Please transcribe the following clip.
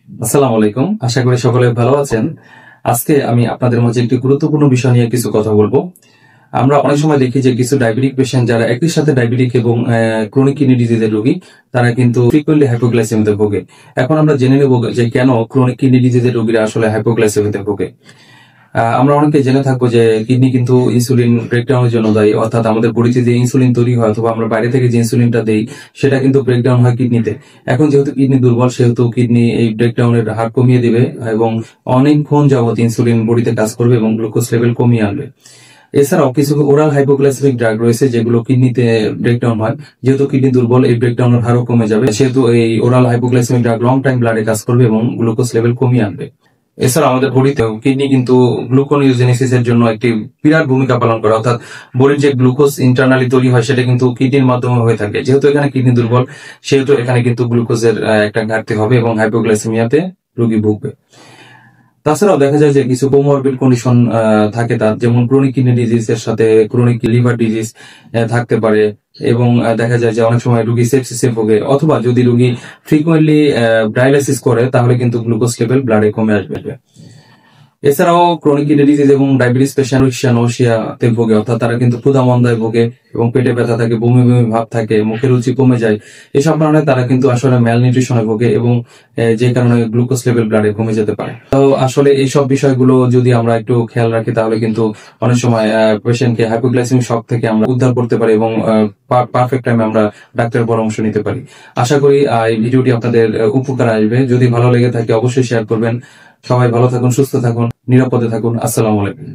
আসসালামু আলাইকুম। আশা করি সকলে ভালো আছেন। আজকে আমি আপনাদের মাঝে একটি গুরুত্বপূর্ণ বিষয় নিয়ে কিছু কথা বলবো। আমরা অনেক সময় দেখি যে কিছু ডায়াবেটিক পেশেন্ট যারা একই সাথে ডায়াবেটিক এবং ক্রনিক কিডনি ডিজিজের রোগী, তারা কিন্তু ফ্রিকোয়েন্টলি হাইপোগ্লাইসেমিতে ভোগে। এখন আমরা জেনে নেব যে কেন ক্রনিক কিডনি ডিজিজের রোগীরা আসলে হাইপোগ্লাইসেমিতে ভোগে। আমরা অনেকে জেনে থাকবো যে কিডনি কিন্তু ইনসুলিন ব্রেকডাউনের জন্য দায়ী, অর্থাৎ আমাদের বডিতে যে ইনসুলিন তৈরি হয় অথবা আমরা বাইরে থেকে যে ইনসুলিনটা দেই সেটা কিন্তু ব্রেকডাউন হয় কিডনিতে। এখন যেহেতু কিডনি দুর্বল, সেহেতু কিডনি এই ব্রেকডাউনের হার কমিয়ে দিবে এবং অনেকক্ষণ যাবত ইনসুলিন বডিতে কাজ করবে এবং গ্লুকোজ লেভেল কমিয়ে আনবে। এছাড়াও কিছু ওরাল হাইপোগ্লাইসেমিক ড্রাগ রয়েছে যেগুলো কিডনিতে ব্রেকডাউন হয়। যেহেতু কিডনি দুর্বল, এই ব্রেকডাউনের হারও কমে যাবে, সেহেতু এই oral hypoglycemic drug long time ব্লাডে কাজ করবে এবং গ্লুকোজ লেভেল কমিয়ে আনবে। এছাড়া আমাদের বডিতেও কিডনি কিন্তু গ্লুকোনিওজেনেসিসের জন্য একটি বিরাট ভূমিকা পালন করে, অর্থাৎ বডির যে গ্লুকোজ ইন্টারনালি তৈরি হয় সেটা কিন্তু কিডনির মাধ্যমে হয়ে থাকে। যেহেতু এখানে কিডনি দুর্বল, সেহেতু এখানে কিন্তু গ্লুকোজের একটা ঘাটতি হবে এবং হাইপোগ্লাইসেমিয়াতে রোগী ভুগবে। তাছাড়াও দেখা যায় যে কিছু কোমরবিড কন্ডিশন থাকে তার, যেমন ক্রনিক কিডনি ডিজিজ এর সাথে ক্রনিক লিভার ডিজিজ থাকতে পারে এবং দেখা যায় যে অনেক সময় রোগী সেপসিসে ভোগে, অথবা যদি রোগী ফ্রিকোয়েন্টলি ডায়ালাইসিস করে তাহলে কিন্তু গ্লুকোজ লেভেল ব্লাডে কমে আসবে। এছাড়াও ক্রনিক কিডনি ডিজিজ এবং ডায়াবেটিস পেশেন্ট নৌশিয়াতে ভোগে, অর্থাৎ তারা কিন্তু ক্ষুধামন্দায় ভোগে এবং পেটে ব্যথা থাকে, বমি বমি ভাব থাকে, মুখের রুচি কমে যায়। এসব কারণে তারা কিন্তু আসলে ম্যালনিউট্রিশনে ভোগে এবং যে কারণে গ্লুকোজ লেভেল ব্লাডে কমে যেতে পারে। তো আসলে এইসব বিষয়গুলো যদি আমরা একটু খেয়াল রাখি তাহলে কিন্তু অনেক সময় পেশেন্টকে হাইপোগ্লাইসেমিক শক থেকে আমরা উদ্ধার করতে পারি এবং পারফেক্ট টাইমে আমরা ডাক্তারের পরামর্শ নিতে পারি। আশা করি এই ভিডিওটি আপনাদের উপকার আসবে। যদি ভালো লেগে থাকে অবশ্যই শেয়ার করবেন। সবাই ভালো থাকুন, সুস্থ থাকুন, নিরাপদে থাকুন। আসসালামু আলাইকুম।